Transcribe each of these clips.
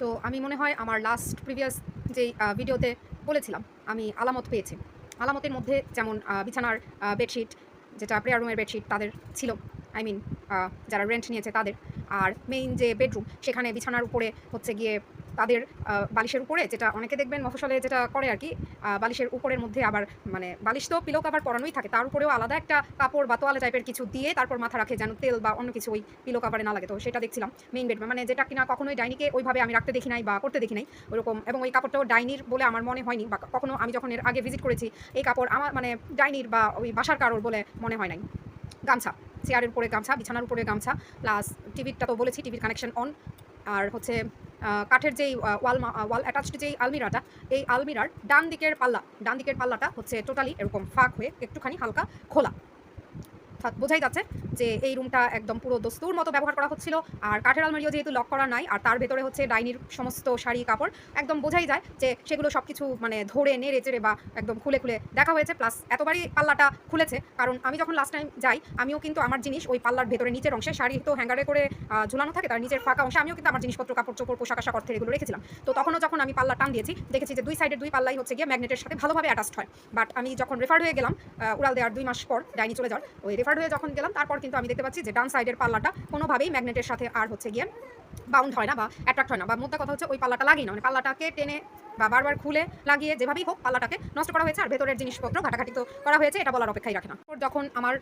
তো আমি মনে হয় আমার লাস্ট প্রিভিয়াস যেই ভিডিওতে বলেছিলাম আমি আলামত পেয়েছি। আলামতের মধ্যে যেমন বিছানার বেডশিট, যেটা প্রেয়ার রুমের বেডশিট তাদের ছিল, আই মিন যারা রেন্ট নিয়েছে তাদের। আর মেইন যে বেডরুম, সেখানে বিছানার উপরে হচ্ছে গিয়ে তাদের বালিশের উপরে, যেটা অনেকে দেখবেন মফস্বলে যেটা করে আর কি, বালিশের উপরের মধ্যে আবার মানে বালিশ তো পিলো কাভার পরানোই থাকে, তার উপরেও আলাদা একটা কাপড় বা তোয়ালে টাইপের কিছু দিয়ে তারপর মাথা রাখে যেন তেল বা অন্য কিছু ওই পিলো কাভারে না লাগে। তো সেটা দেখছিলাম মেইন বেড, মানে যেটা কিনা কখনোই ডাইনিকে ওইভাবে আমি রাখতে দেখি নাই বা করতে দেখি নাই ওরকম। এবং ওই কাপড়টাও ডাইনির বলে আমার মনে হয়নি, বা কখনো আমি যখন এর আগে ভিজিট করেছি এই কাপড় আমার মানে ডাইনির বা ওই বাসার কারোর বলে মনে হয় নাই। গামছা, চেয়ারের উপরে গামছা, বিছানার উপরে গামছা, প্লাস টিভিটা তো বলেছি টিভির কানেকশন অন। আর হচ্ছে কাঠের যেই ওয়াল অ্যাটাচড যেই আলমিরাটা, এই আলমিরার ডান দিকের পাল্লাটা হচ্ছে টোটালি এরকম ফাঁক হয়ে একটুখানি হালকা খোলা। বোঝাই যাচ্ছে যে এই রুমটা একদম পুরো দস্তুর মতো ব্যবহার করা হচ্ছিল। আর কাঠের আলমারিও যেহেতু লক করা নাই, আর তার ভেতরে হচ্ছে ডাইনির সমস্ত শাড়ি কাপড়, একদম বোঝাই যায় যে সেগুলো সব কিছু মানে ধরে নেড়ে চেড়ে বা একদম খুলে খুলে দেখা হয়েছে। প্লাস এতবারই পাল্লাটা খুলেছে কারণ আমি যখন লাস্ট টাইম যাই আমিও কিন্তু আমার জিনিস ওই পাল্লার ভেতরে নিচের অংশে, শাড়ি তো হ্যাঙ্গারে করে ঝুলানো থাকে, তার নিচের ফাঁকা অংশে আমিও কিন্তু আমার জিনিসপত্র কাপড় চোপড় পোশাক আশাক অর্থের এগুলো রেখেছিলাম। তো তখনও যখন আমি পাল্লা টান দিয়েছি দেখেছি যে দুই সাইডের দুই পাল্লাই হচ্ছে গিয়ে ম্যাগনেটের সাথে ভালোভাবে অ্যাটাচড হয়। বাট আমি যখন রেফার্ড হয়ে গেলাম উড়াল দেওয়ার 2 মাস পর ডাইনি চলে যাওয়ার, ওই রেফার্ড হয়ে যখন গেলাম তারপর কিন্তু আমি দেখতে পাচ্ছি যে ডান সাইডের পাল্লাটা কোনোভাবেই ম্যাগনেটের সাথে আর হচ্ছে গিয়ে বাউন্ড হয় না বা অ্যাট্রাক্ট হয় না, বা মোদ্দা কথা হচ্ছে ওই পাল্লাটা লাগেই না, মানে পাল্লাটাকে টেনে বা বারবার খুলে লাগিয়ে যেভাবেই হোক পাল্লাটাকে নষ্ট করা হয়েছে। আর ভেতরের জিনিসপত্র ঘাটাঘাটি তো করা হয়েছে, এটা বলার অপেক্ষাই রাখে না। যখন আমার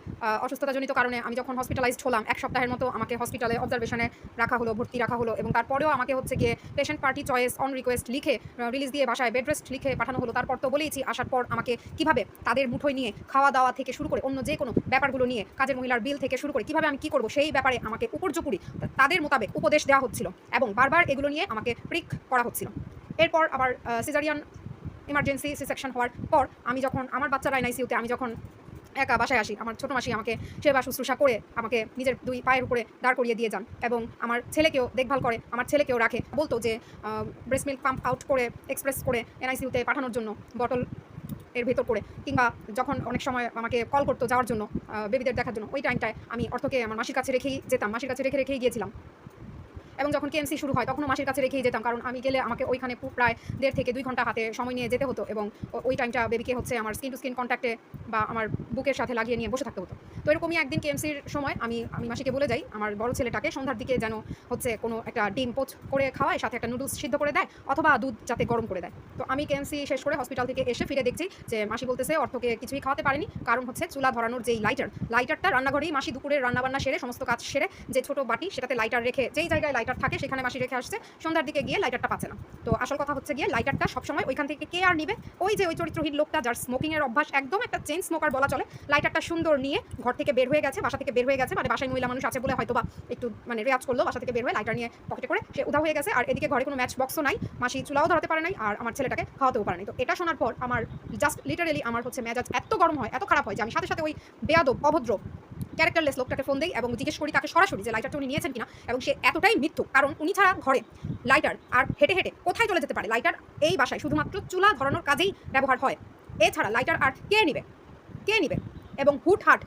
অসুস্থতাজনিত কারণে আমি যখন হসপিটালাইজড হলাম, 1 সপ্তাহের মতো আমাকে হসপিটালে অবজারভেশনে রাখা হলো, ভর্তি রাখা হলো, এবং তারপরেও আমাকে হচ্ছে গিয়ে patient party choice on request লিখে রিলিজ দিয়ে বাসায় বেড রেস্ট লিখে পাঠানো হলো। তারপর তো বলেইছি আসার পর আমাকে কিভাবে তাদের মুঠোয় নিয়ে খাওয়া দাওয়া থেকে শুরু করে অন্য যে কোনো ব্যাপারগুলো নিয়ে, কাজের মহিলার বিল থেকে শুরু করে কিভাবে আমি কী করবো সেই ব্যাপারে আমাকে উপর্যুপুরি তাদের মোতাবেক উপদেশ দেওয়া হচ্ছিল, এবং বারবার এগুলো নিয়ে আমাকে প্রিক করা হচ্ছিল। এরপর আবার সিজারিয়ান ইমার্জেন্সি সি সেকশন হওয়ার পর আমি যখন আমার বাচ্চারা এনআইসিইউতে, আমি যখন একা বাসায় আসি, আমার ছোটো মাসি আমাকে সেবা শুশ্রূষা করে আমাকে নিজের 2 পায়ের উপরে দাঁড় করিয়ে দিয়ে যান, এবং আমার ছেলেকেও দেখভাল করে, আমার ছেলেকেও রাখে। বলতো যে ব্রেস্ট মিল্ক পাম্প আউট করে এক্সপ্রেস করে এনআইসিইউতে পাঠানোর জন্য বটল এর ভেতর করে, কিংবা যখন অনেক সময় আমাকে কল করতো যাওয়ার জন্য বেবিদের দেখার জন্য, ওই টাইমটায় আমি অর্থকে আমার মাসির কাছে রেখেই যেতাম, মাসির কাছে রেখেই গিয়েছিলাম। এবং যখন কেএমসি শুরু হয় তখনও মাসির কাছে রেখেই যেতাম, কারণ আমি গেলে আমাকে ওইখানে প্রায় 1.5 থেকে 2 ঘন্টা হাতে সময় নিয়ে যেতে হতো, এবং ওই টাইমটা বেবিকে হচ্ছে আমার স্কিন টু স্কিন কন্ট্যাক্টে বা আমার বুকের সাথে লাগিয়ে নিয়ে বসে থাকতে হতো। তো এরকমই একদিন কেএমসির সময় আমি মাসিকে বলে যাই আমার বড় ছেলেটাকে সন্ধ্যার দিকে যেন হচ্ছে কোনো একটা ডিম পোচ করে খাওয়ায়, সাথে একটা নুডলস সিদ্ধ করে দেয়, অথবা দুধ যাতে গরম করে দেয়। তো আমি কেএমসি শেষ করে হসপিটাল থেকে এসে ফিরে দেখছি যে মাসি বলতেছে অর্থকে কিছুই খাওয়াতে পারেনি, কারণ হচ্ছে চুলা ধরানোর যেই লাইটারটা রান্নাঘরেই মাসি দুপুরের রান্নাবান্না সেরে সমস্ত কাজ সেরে যে ছোটো বাটি সেটাতে লাইটার রেখে, যেই জায়গায় লাইটার থাকে সেখানে মাসি রেখে আসছে, সন্ধ্যার দিকে গিয়ে লাইটারটা পাচ্ছে না। তো আসল কথা হচ্ছে গিয়ে লাইটারটা সবসময় ওইখান থেকে কে আর নিবে, ওই যে ওই চরিত্রহীন লোকটা যার স্মোকিংয়ের অভ্যাস, একদম একটা চেইন স্মোকার বলা চলে, লাইটারটা সুন্দর নিয়ে ঘর থেকে বের হয়ে গেছে, বাসা থেকে বের হয়ে গেছে, মানে বাসায় মহিলা মানুষ আছে বলে হয়তো বা একটু মানে রেয়াজ করলো, বাসা থেকে বের হয়ে লাইটার নিয়ে পকেটে করে সে উধাও হয়ে গেছে। আর এদিকে ঘরে কোনো ম্যাচ বক্সও নাই, মাসি চুলাও ধরাতে পারে নাই, আর আমার ছেলেটাকে খাওয়াতেও পারে নাই। তো এটা শোনার পর আমার জাস্ট লিটারেলি আমার হচ্ছে মেজাজ এত গরম হয়, এত খারাপ হয় যে আমি সাথে সাথে ওই বেয়াদব অভদ্র ক্যারেক্টারলেস লোকটাকে ফোন দেই এবং জিজ্ঞেস করি তাকে সরাসরি যে লাইটারটা উনি নিয়েছেন কিনা, এবং সে এতটাই মৃত্যু, কারণ উনি ছাড়া ঘরে লাইটার আর হেঁটে হেঁটে কোথায় চলে যেতে পারে, লাইটার এই বাসায় শুধুমাত্র চুলা ধরানোর কাজেই ব্যবহার হয়, এছাড়া লাইটার আর কে নিবে। এবং হুটহাট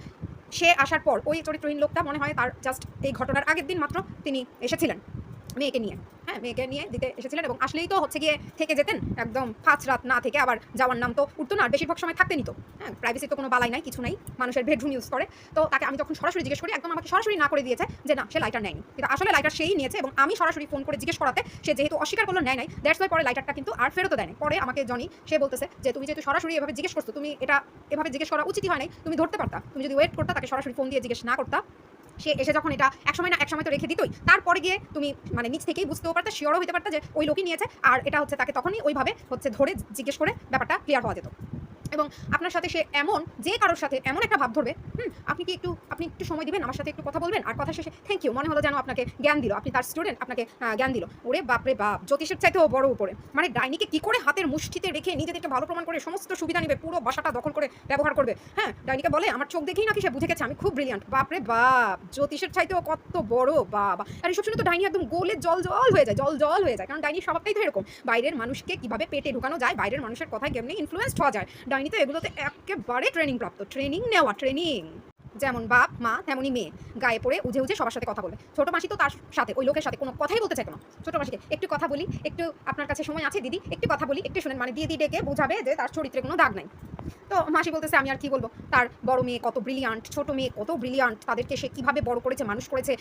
সে আসার পর ওই চরিত্রহীন লোকটা মনে হয় তার জাস্ট এই ঘটনার আগের দিন মাত্র তিনি এসেছিলেন মেয়েকে নিয়ে দিতে এসেছিলেন, এবং আসলেই তো হচ্ছে গিয়ে থেকে যেতেন, একদম 5 রাত না থেকে আবার যাওয়ার নাম তো উঠতো না, আর বেশিরভাগ সময় থাকতে নিত। হ্যাঁ, প্রাইভেসি তো কোনো বালাই নাই, কিছু নাই, মানুষের বেডরুম ইউজ করে। তো তাকে আমি যখন সরাসরি জিজ্ঞেস করি, একদম আমাকে সরাসরি না করে দিয়েছে যে না সে লাইটার নেয়নি, কিন্তু আসলে লাইটার সেই নিয়েছে, এবং আমি সরাসরি ফোন করে জিজ্ঞেস করাতে সে যেহেতু অস্বীকার করলো নেয় নাই, দ্যাটস ওয়াই পরে লাইটারটা কিন্তু আর ফেরতও দেয়নি। পরে আমাকে জনি সে বলতেছে যে তুমি যেহেতু সরাসরি এভাবে জিজ্ঞেস করছো, তুমি এটা এভাবে জিজ্ঞেস করা উচিতই হয় নাই, তুমি ধরতে পারতা, তুমি যদি ওয়েট করতা, তাকে সরাসরি ফোন দিয়ে জিজ্ঞেস না করতা, সে এসে যখন এটা একসময় তো রেখে দিতই, তারপরে গিয়ে তুমি মানে নিজ থেকেই বুঝতেও পারতা, শিওরও হতে পারতা যে ওই লোকই নিয়েছে, আর এটা হচ্ছে তাকে তখনই ওইভাবে হচ্ছে ধরে জিজ্ঞেস করে ব্যাপারটা ক্লিয়ার হওয়া যেত। এবং আপনার সাথে সে এমন যে কারোর সাথে এমন একটা ভাব ধরবে, আপনি একটু সময় দিবেন, আমার সাথে একটু কথা বলবেন, আর কথা শেষে থ্যাংক ইউ, মনে হলো যেন আপনাকে জ্ঞান দিল, আপনি তার স্টুডেন্ট, আপনাকে জ্ঞান দিল। ওরে বাপরে বাপ, জ্যোতিষের চাইতেও বড় উপরে, মানে ডাইনিকে কি করে হাতের মুষ্টিতে রেখে নিজেদেরকে ভালো প্রমাণ করে সমস্ত সুবিধা নিবে, পুরো বাসাটা দখল করে ব্যবহার করবে। হ্যাঁ, ডাইনিকে বলে আমার চোখ দেখেই নাকি সে বুঝে গেছে আমি খুব ব্রিলিয়ান্ট। বাপরে বাপ, জ্যোতিষের চাইতেও কত বড় বাবা। আর এইসব শুনে তো ডাইনি একদম গোলে জল হয়ে যায়, কারণ ডাইনির স্বভাবটাই তো এরকম, বাইরের মানুষকে কিভাবে পেটে ঢুকানো যায়, বাইরের মানুষের কথায় কেমনি ইনফ্লুয়েন্সড হওয়া যায়, ডাইনি তো এগুলোতে একেবারে ট্রেনিং প্রাপ্ত, ট্রেনিং। যেমন বাপ মা তেমনই মেয়ে, গায়ে পড়ে উজে উজে সবার সাথে কথা বলে। ছোট মাসি তো তার সাথে ওই লোকের সাথে কোনো কথাই বলতে চাইতো না। ছোট মাসিকে একটু কথা বলি, একটু আপনার কাছে সময় আছে দিদি, একটু কথা বলি, একটু শুনেন, মানে দিয়ে ডেকে বোঝাবে যে তার চরিত্রে কোনো দাগ নাই। তো মাসি বলতেছে আমি আর কি বলবো, তার বড় মেয়ে কত ব্রিলিয়ান্ট, ছোট মেয়ে কত ব্রিলিয়ান্ট, তাদেরকে সে কিভাবে বড় করেছে, মানুষ করেছে,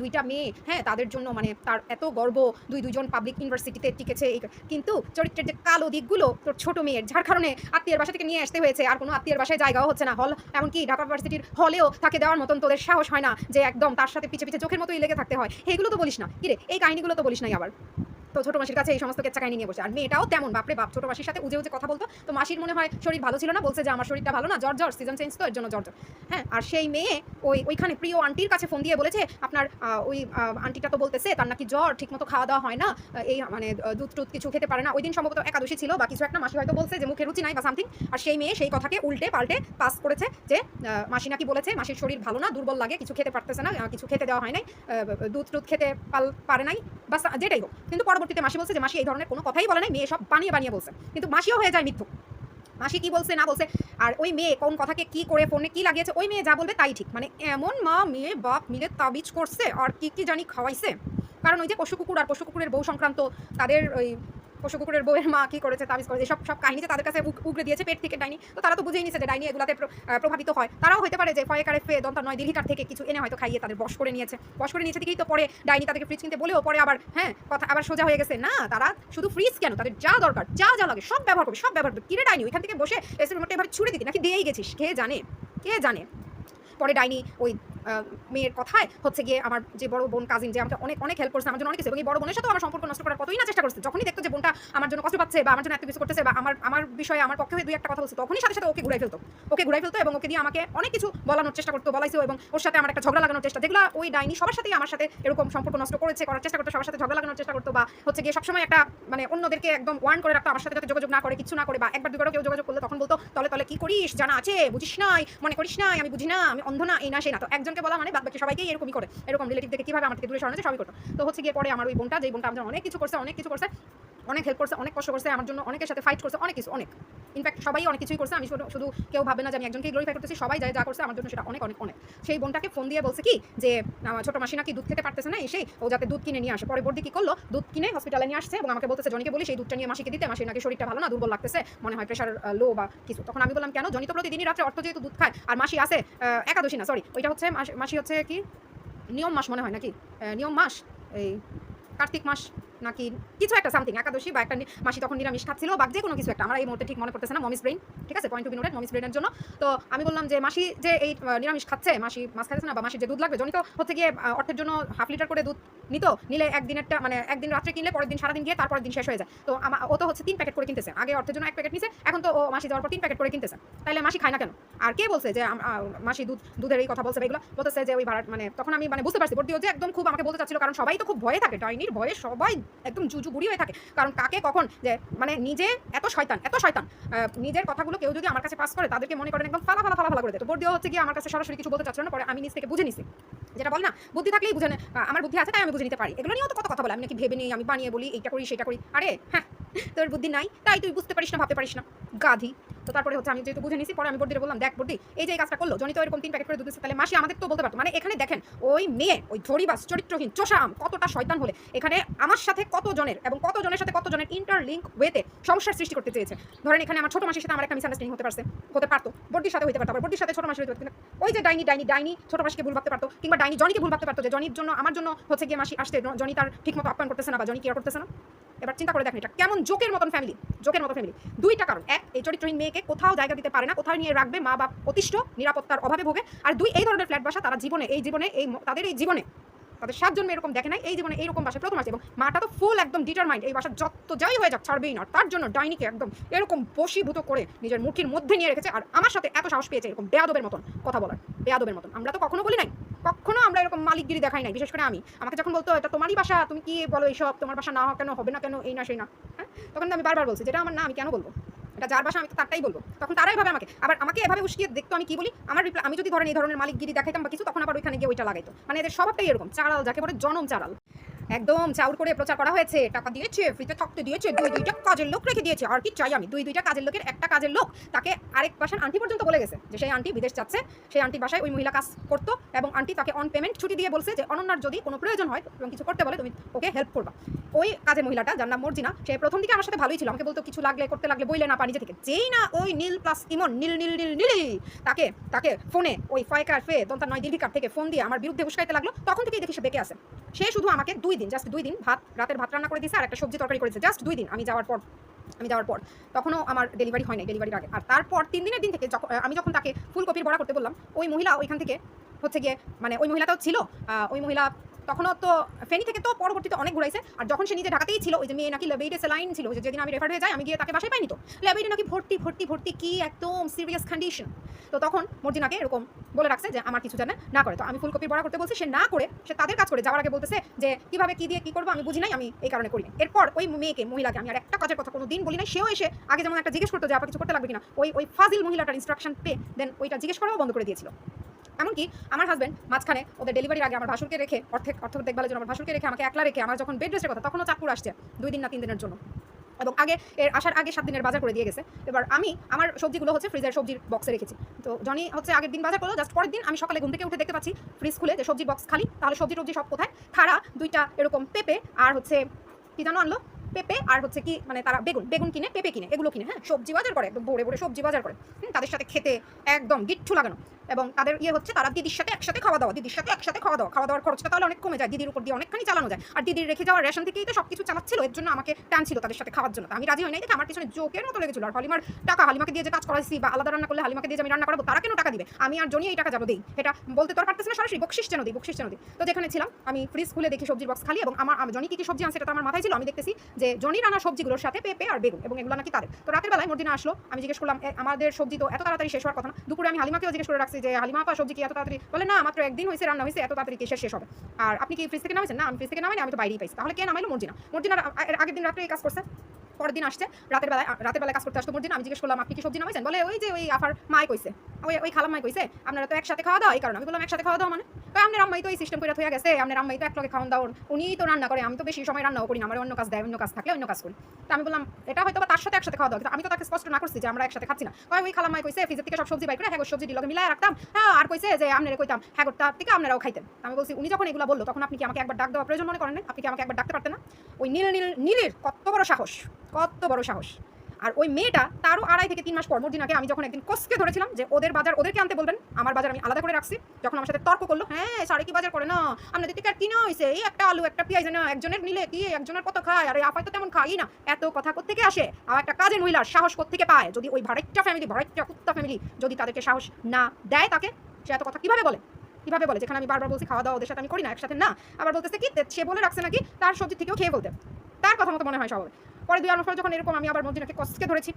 দুইটা মেয়ে, হ্যাঁ তাদের জন্য মানে তার এত গর্ব, দুইজন পাবলিক ইউনিভার্সিটিতে টিকেছে। কিন্তু চরিত্রের যে কালো দিকগুলো তোর ছোট মেয়ের, যার কারণে আত্মীয়ের বাসা থেকে নিয়ে আসতে হয়েছে, আর কোনো আত্মীয়ের বাসায় জায়গাও হচ্ছে না, হল এমনকি ঢাকা ইউনিভার্সিটির হলেও তাকে দেওয়ার মতন তোদের সাহস হয় না, যে একদম তার সাথে পিছে পিছে চোখের মতোই লেগে থাকতে হয়, এইগুলো তো বলিস না কিরে, এই কাহিনীগুলো তো বলিস নাই আবার। তো ছোট মাসির কাছে এই সমস্ত কেচ্চা কাহিনী নিয়ে বসে, আর মেয়েটাও তেমন, বাপরে বাপ, ছোট মাসির সাথে উজে উজে কথা বলতো। তো মাসির মনে হয় শরীর ভালো ছিল না, বলছে যে আমার শরীরটা ভালো না, জ্বর সিজন চেঞ্জ তো এর জন্য জ্বর। হ্যাঁ, আর সেই মেয়ে ওইখানে প্রিয় আন্টির কাছে ফোন দিয়ে বলেছে আপনার ওই আন্টিটা তো বলতেছে তার নাকি জ্বর, ঠিকমতো খাওয়া দাওয়া হয় না, এই মানে দুধ টুধ কিছু খেতে পারে না। ওই দিন সম্ভবত একাদশী ছিল বা কিছু একটা, মাসি হয়তো বলছে যে মুখে রুচি নাই বা সামথিং, আর সেই মেয়ে সেই কথাকে উল্টে পাল্টে পাস করেছে যে মাসি নাকি বলেছে মাসির শরীর ভালো না, দুর্বল লাগে, কিছু খেতে পারতেছে না, কিছু খেতে দেওয়া হয় নাই, দুধ টুধ খেতে পারে নাই, বা যেটাই হোক। কিন্তু পরবর্তীতে মাসি বলছে যে মাসি এই ধরনের কোনো কথাই বলে নাই, মেয়ে সব বানিয়ে বানিয়ে বলছে। কিন্তু মাসিও হয়ে যায় মিথ্যুক, মাসি কি বলছে না বলছে, আর ওই মেয়ে কোন কথাকে কি করে ফোনে কি লাগিয়েছে, ওই মেয়ে যা বলবে তাই ঠিক। মানে এমন মা মেয়ে বাপ মিলে তাবিজ করছে আর কি জানি খাওয়াইছে। কারণ ওই যে পশু কুকুর আর পশু কুকুরের বউ সংক্রান্ত, তাদের ওই পশু কুকুরের বউয়ের মা কি করেছে, তাবিজ করেছে, সব কাহিনী যে তাদের কাছে উগড়ে দিয়েছে পেট থেকে ডাইনি। তো তারা তো বুঝেই নিছে যে ডাইনি এগুলাতে প্রভাবিত হয়। তারাও হতে পারে যে ফয়ে কারেফে দন্তা নয় দিল্লিটার থেকে কিছু এনে হয়তো খাইয়ে তাদের বশ করে নিয়েছে থেকেই তো পরে ডাইনি তাদেরকে ফ্রিজ কিনতে বলেও পরে আবার হ্যাঁ কথা আবার সোজা হয়ে গেছে। না, তারা শুধু ফ্রিজ কেন, তাদের যা দরকার যা লাগে সব ব্যবহার করবে। কিরে ডাইনি ওইখান থেকে বসে এসে রিমোটে এভাবে ছুড়ে দিতি নাকি দিয়েই গেছিস, কে জানে। পরে ডাইনি ওই মেয়ের কথায় হচ্ছে গিয়ে আমার যে বড় বোন কাজিন, যে আমাকে অনেক হেল্প করছে আমার জন্য অনেক কিছু, এবং এই বড় বোনের সাথেও আমার সম্পর্ক নষ্ট করার কতই না চেষ্টা করছে। যখনই দেখতো যে বোনটা আমার জন্য কষ্ট পাচ্ছে বা আমার জন্য এত কিছু করতেছে বা আমার বিষয়ে আমার পক্ষে দুই একটা কথা বলছে, তখনই সাথে ওকে ঘুরাই ফেলতো এবং ওকে দিয়ে আমাকে অনেক কিছু বলানোর চেষ্টা করতো, বলাইছো, এবং ওর সাথে আমার একটা ঝগড়া লাগানোর চেষ্টা, যেগুলো ওই ডাইনি সবার সাথেই আমার সাথে এরকম সম্পর্ক নষ্ট করার চেষ্টা করতো, সবার সাথে ঝগড়া লাগানোর চেষ্টা করতো, বা হচ্ছে গিয়ে সবসময় একটা মানে অন্যদেরকে একদম ওয়ার্ন করে রাখতো আমার সাথে যাতে যোগাযোগ না করে, কিছু না করে, বা একবার দুবার কেউ যোগাযোগ করলে তখন বলতো তলে কি করিস, জানা আছে, বুঝিস নাই, মনে করিস নাই, আমি বুঝি না, আমি অন্ধ না, এই না সেই না। তো একজনকে বলা মানে বাকি সবাইকেই এরকমই করে, এরকম রিলেটিভ থেকে কিভাবে আমার থেকে দূরে সরানো যায় সবই করতো। তো হচ্ছে গিয়ে পরে আমার ওই বোনটা, যেই বোনটা আমাদের অনেক কিছু করছে, অনেক হেল্প করছে, অনেক কষ্ট করছে আমার জন্য, অনেকের সাথে ফাইট করছে, অনেক ইনফ্যাক্ট সবাই অনেক কিছুই করছে। আমি শুধু কেউ ভাবে না যে আমি একজনকেই গ্লোরিফাই করতেছি, সবাই যা করছে আমার জন্য সেটা অনেক। সেই বোনটাকে ফোন দিয়ে বলছে কি যে ছোট মাসি নাকি দুধ খেতে পারতেছে না, এসে ও যাতে দুধ কিনে নিয়ে আসে। পরে বর্দি কি করলো, দুধ কিনে হসপিটালে নিয়ে আসছে এবং আমাকে বলতেছে জনিকে বলি সেই দুধটা নিয়ে মাসিকে দিতে, মাসির নাকি শরীরটা ভালো না, দুর্বল লাগতেছে, মনে হয় প্রেশার লো বা কিছু। তখন আমি বললাম কেন, জনি তো প্রতিদিনই রাত্রে অর্থ যেহেতু দুধ খায়, আর মাসি আছে একাদশী না, সরি ওইটা হচ্ছে মাসি হচ্ছে কি নিয়ম মাস মনে হয় নাকি, নিয়ম মাস, এই কার্তিক মাস নাকি কিছু একটা সামথিং, একাদশী বা একটা মাসি তখন নিরামিষ খাচ্ছিল বা যে কোনো কিছু একটা, আমার এই মুহূর্তে ঠিক মনে পড়তেছে না, মমিস ব্রেইন, ঠিক আছে, পয়েন্ট টু বি নোটেড, মমিস ব্রেইনের জন্য। তো আমি বললাম যে মাসি যে এই নিরামিষ খাচ্ছে, মাসি মাছ খাচ্ছে না, বা মাসির যে দুধ লাগবে, জনিত হচ্ছে গিয়ে অর্থের জন্য হাফ লিটার করে দুধ নিলে একদিনেরটা মানে একদিন রাত্রে কিনলে পরের দিন সারাদিন গিয়ে তারপরের দিন শেষ হয়ে যায়। তো ও তো হচ্ছে 3 প্যাকেট করে কিনতেছে, আগে অর্থের জন্য 1 প্যাকেট নিছে, এখন তো ও মাসি যাওয়ার পর 3 প্যাকেট করে কিনতেছে, তাইলে মাসি খায় না কেন? আর কে বলছে যে মাসি দুধের এই কথা বলছে, এগুলো বলতেছে যে ওই ভাড়া, মানে তখন আমি মানে বুঝতে পারছি বর্দিও যে একদম খুব আমাকে বলতে চাচ্ছিল, কারণ সবাই তো খুব ভয়ে থাকে, ডাইনির ভয়ে সবাই একদম জুজু বুড়ি হয়ে থাকে, কারণ কাকে কখন যে মানে নিজে এত শয়তান নিজের কথাগুলো কেউ যদি আমার কাছে পাস করে তাদেরকে মনে করেন একদম ফালা করে দেয়। তো বর্দিও হচ্ছে গিয়ে আমার কাছে সরাসরি কিছু বলতে চাচ্ছিল না, পরে আমি নিজ থেকে বুঝে নিছি, যেটা বল না বুদ্ধি থাকলেই বুঝে আমার বুদ্ধি আছে তাই আমি বুঝে নিতে পারি, এগুলো নিয়েও তো কত কথা বলে, আমি নাকি ভেবে নেই, আমি বানিয়ে বলি, এইটা করি সেটা করি, আরে হ্যাঁ তোর বুদ্ধি নাই তাই তুই বুঝতে পারিস না, ভাবতে পারিস না, গাধি। তো তারপরে হচ্ছে আমি যেহেতু বুঝে নিছি, পরে আমি বর্দিরে বললাম দেখ বর্দি, এই যে এই কাজটা করলো জনি তো এরকম 3 প্যাকেট করে দুধ দিচ্ছে, তাহলে মাসি আমাদের তো বলতে পারতো। মানে এখানে দেখেন ওই মেয়ে, ওই ধরিবাস চরিত্রহীন চোষা আম কতটা শয়তান হলে এখানে আমার সাথে কতজনের সাথে কতজনের ইন্টারলিঙ্ক ওয়েতে সমস্যার সৃষ্টি করতে চেয়েছে। ধরেন এখানে আমার ছোট মাসির সাথে আমার একটা মিসআন্ডারস্ট্যান্ডিং হতে পারতো, বর্দির সাথে হতে পারতো, আবার বর্দির সাথে ছোট মাসির হতে পারতো, ওই যে ডাইনি ছোট মাসিকে ভুল ভাবতে পারতো, কিংবা ডাইনি জনিকে ভুল ভাবতে পারতো যে জনির জন্য আমার জন্য হচ্ছে গিয়ে মাসি আসতে, জনি তার ঠিকমতো আপ্যায়ন করতেছে না বা জনি কেয়ার করতেছে না। এবার চিন্তা করে দেখেন এটা কেমন জোকের মতন ফ্যামিলি। দুইটা কারণ, এক এই চরিত্রহীন মেয়েকে কোথাও জায়গা দিতে পারে না, কোথাও নিয়ে রাখবে, মা বাপ অতিষ্ঠ, নিরাপত্তার অভাবে ভোগে, আর দুই এই ধরনের ফ্ল্যাট বাসা তারা তাদের এই জীবনে তাদের 7 জন্মে এরকম দেখে নাই, এই জীবনে এইরকম বাসায় প্রথম আসে, এবং মাটা তো ফুল একদম ডিটারমাইন্ড এই বাসা যত যাই হয়ে যাক ছাড়বেই না, তার জন্য ডাইনিকে একদম এরকম বশীভূত করে নিজের মুঠির মধ্যে নিয়ে রেখেছে। আর আমার সাথে এত সাহস পেয়েছে এরকম বেয়াদবের মতন কথা বলার, বেয়াদবের মতন। আমরা তো কখনো বলি নাই, কখনো আমরা এরকম মালিকগিরি দেখাই নাই, বিশেষ করে আমাকে যখন বলতো এটা তোমারই বাসা, তুমি কি বলো এইসব, তোমার বাসা না কেন, হবে না কেন, এই না সেই না, হ্যাঁ তখন আমি বারবার বলছি যেটা আমার না, আমি কেন বলবো, এটা যার বাসা আমি তো তারটাই বলবো। তখন তারাই ভাবে আমাকে এভাবে উস্কিয়ে দেখতো আমি কি বলি, আমি যদি ধরেন এই ধরনের মালিকগিরি দেখাইতাম বা কিছু, তখন আবার ওইখানে গিয়ে ওইটা লাগাইতো। মানে এদের স্বভাবটাই এরকম চাড়াল, যাকে বলে জনম চাড়াল। একদম চাউর করে প্রচার করা হয়েছে, টাকা দিয়েছে, ফ্রিতে থাকতে দিয়েছে, 2-2টা কাজের লোক রেখে দিয়েছে। আর কি চাই আমি? 2-2টা কাজের লোকের একটা কাজের লোক তাকে আরেক বাসার আন্টি পর্যন্ত বলে গেছে যে সেই আন্টি বিদেশ যাচ্ছে, সেই আন্টির বাসায় ওই মহিলা কাজ করতো এবং আন্টি তাকে অন পেমেন্ট ছুটি দিয়ে বলছে যে অনন্যার যদি কোনো প্রয়োজন হয় এবং কিছু করতে বলে তুমি ওকে হেল্প করবা। ওই কাজের মহিলাটা, যার নাম মর্জিনা, সে প্রথম দিকে আমার সাথে ভালোই ছিল, আমাকে বলতো কিছু লাগলে করতে লাগলে বইলে না পা নিজে থেকে। যেই না ওই নীল প্লাস ইমন নীল নীল নীল নীলি তাকে ফোনে ওই ফয়কার ফে দন্তা 9 দীর্ঘিকার থেকে ফোন দিয়ে আমার বিরুদ্ধে উস্কাইতে লাগলো, তখন থেকেই দেখি সে বেঁকে আছে। সে শুধু আমাকে 2 দিন, জাস্ট 2 দিন রাতের ভাত রান্না করে দিয়েছে আর একটা সবজি তরকারি করেছে, জাস্ট 2 দিন আমি যাওয়ার পর তখনও আমার ডেলিভারি হয় নাই, ডেলিভারির আগে। আর তারপর 3 দিনের দিন থেকে আমি যখন তাকে ফুলকপির বড়া করতে বললাম, ওই মহিলা ওইখান থেকে হচ্ছে গিয়ে মানে ওই মহিলাটাও ছিল, ওই মহিলা তখনও তো ফেনী থেকে তো পরবর্তীতে অনেক ঘুরাইছে। আর যখন সে নিজে ঢাকাতেই ছিল, ওই যে মেয়ে নাকি লেবেইডে স্যালাইন ছিল, যেদিন আমি রেফার হয়ে যাই আমি গিয়ে তাকে বাসায় পাইনি, তো লেবেইডে নাকি ভর্তি ভর্তি ভর্তি কি একদম সিরিয়াস কন্ডিশন। তো তখন মর্জিনাকে এরকম বলে রাখছে যে আমার কিছু জানে না করে। তো আমি ফুলকপির বড়া করতে বলছি, সে না করে সে তাদের কাজ করে যাওয়ার আগে বলতেছে যে কিভাবে কি দিয়ে কি করবো আমি বুঝি নাই, আমি এই কারণে করি না। এরপর ওই মহিলাকে আমি আর একটা কাজের কথা কোনো দিন বলি নাই। সেও এসে আগে যেমন একটা জিজ্ঞেস করতো যে আপনার কিছু করতে লাগবে কিনা, ওই ফাজিল মহিলাটার ইনস্ট্রাকশন পেয়ে দেন ওইটা জিজ্ঞেস করাও বন্ধ করে দিয়েছিল। এমনকি আমার হাজব্যান্ড মাঝখানে ওদের ডেলিভারির আগে আমার ভাসুরকে রেখে অর্থ দেখভালের জন্য আমার ভাসুরকে রেখে আমাকে একলা রেখে আমার যখন বেড রেস্টের কথা, তখনও চাঁদপুর আসছে 2 দিন না 3 দিনের জন্য, এবং আসার আগে 7 দিনের বাজার করে দিয়ে গেছে। এবার আমি আমার সবজিগুলো হচ্ছে ফ্রিজের সবজির বক্সে রেখেছি। তো জনি হচ্ছে আগের দিন বাজার করলো, জাস্ট পরের দিন আমি সকালে ঘুম থেকে উঠে দেখতে পাচ্ছি ফ্রিজ খুলে যে সবজির বক্স খালি। তাহলে সবজি সব কোথায়? তারা 2টা এরকম পেঁপে আর হচ্ছে কি জানো আনলো, পেঁপে আর হচ্ছে কি মানে তারা বেগুন কিনে, পেঁপে কিনে, এগুলো কিনে, হ্যাঁ সবজি বাজার করে, একদম ভোরে সবজি বাজার করে। তাদের সাথে খেতে একদম গিট্টু লাগানো। এবং তাদের হচ্ছে তারা দিদির সাথে একসাথে খাওয়া দাওয়ার খরচটা তাহলে অনেক কমে যায়, দিদির উপর দিয়ে অনেকখানি চালানো যায়। আর দিদির রেখে যাওয়ার রেশন থেকেই তো সব কিছু চালাচ্ছিল, এর জন্য আমাকে টানছিল তাদের সাথে খাওয়ার জন্য। আমি রাজি হই নাই দেখে আমার পিছনে জোকের মতো লেগেছিল। আর হালিমাকে দিয়ে যে কাজ করাইছি বা আলাদা রান্না করলে হালিমাকে দিয়ে যে আমি রান্না করাবো, তারা কেন টাকা দিবে? আমি আর জনি এই টাকা যাবো দেই, এটা বলতে তোর পারতেছে না, সরাসরি বকশিস যেন দিই। তো যেখানে ছিলাম আমি ফ্রিজ খুলে দেখি সবজির বক্স খালি, এবং আমার জনি কি সবজি আনছে এটা তো আমার মাথায় ছিল। আমি দেখতেছি যে জনি রান্না সবজিগুলোর সাথে পেঁপে আর বেগুন, এবং এগুলো নাকি তাদের। তো রাতের বেলায় মর্জিনা আসলো, আমি জিজ্ঞেস করলাম আমাদের সবজি তো এত তাড়াতাড়ি শেষ হওয়ার কথা না। দুপুরে আমি হালিমাকেও জিজ্ঞেস করে রাখছি যে হালিমা আপা সবজি কি এত তাড়াতাড়ি? বলে না, মাত্র একদিন হয়েছে রান্না হয়েছে, এত তাড়াতাড়ি কিসের শেষ হবে? আর আপনি কি ফ্রিজ থেকে নামাইছেন? না, আমি ফ্রিজ থেকে নামাইনি, আমি তো বাইরেই পাইছি। তাহলে কে নামাইলো? মর্জিনার আগের দিন রাত্রে এই কাজ করছে, পরের দিন আসছে রাতের বেলায় কাজ করতে আসতো মর্জিনা। আমি জিজ্ঞেস করলাম আপনি কি সবজি নামাইছেন? বলে ওই যে ওই আফার মাই কইছে, ওই খালাম মাই কইছে আপনারা তো একসাথে খাওয়া দাওয়া, এই কারণে। আমি বললাম একসাথে খাওয়া দাওয়া মানে? আপনার আম্মাই তো এই সিস্টেম করে থইয়া গেছে, আপনার আম্মাই তো একলগে খাওয়ান দাওয়ান, উনিই তো রান্না করে, আমি তো বেশি সময় রান্নাও করি না, আমার অন্য কাজ দেয়, অন্য কাজ থাকলে অন্য কাজ করি। তো আমি বললাম এটা হয়তো বা তার সাথে একসাথে খাওয়া দাওয়া, কিন্তু আমি তো তাকে স্পষ্ট না করছি যে আমরা একসাথে খাচ্ছি না। ওই খালাম মাই কইছে ফ্রিজের থেকে সব সবজি বাই করে হ্যাঁ সবজি ডিলগে মিলায় রাখতাম, হ্যাঁ আর কইছে যে আপনারা কইতাম হ্যাঁ তার থেকে আপনারাও খাইতেন। আমি বলছি উনি যখন এগুলো বললো তখন আপনি কি আমাকে একবার ডাক দেওয়া প্রয়োজন মনে করেন না? আপনি কি আমাকে একবার ডাকতে পারতেন না? ওই নীলের কত বড় সাহস। আর ওই মেয়েটা তারও 2.5 থেকে 3 মাস পর মর্জিনাকে আমি যখন একদিন কসকে ধরেছিলাম যে ওদের বাজার ওদেরকে আনতে বলবেন, আমার বাজার আমি আলাদা করে রাখছি, যখন আমার সাথে তর্ক করলো, হ্যাঁ সারে কি বাজার করে না, আপনাদের থেকে আর কিনা হয়েছে এই একটা আলু একটা পেঁয়াজ না, একজনের নিলে কি একজনের কত খায়, আর এই আপাই তো তেমন খাই না, এত কথা কোত্থেকে আসে? আর একটা কাজের মহিলার সাহস কোত্থেকে পায়? যদি ওই ভাড়াইটা কুত্তা ফ্যামিলি যদি তাদেরকে সাহস না দেয়, তাকে সে এত কথা কিভাবে বলে? যেখানে আমি বারবার বলছি খাওয়া দাওয়া ওদের সাথে আমি করি না, একসাথে না। আবার বলতেছে কি সে বলে রাখছে নাকি তার সবজি থেকেও খেয়ে বলতে, তার কথা মতো মনে হয় সবাই। পরে 2 মাস যখন এরকম আমি আবার মর্জিনাকে কসকে ধরেছি,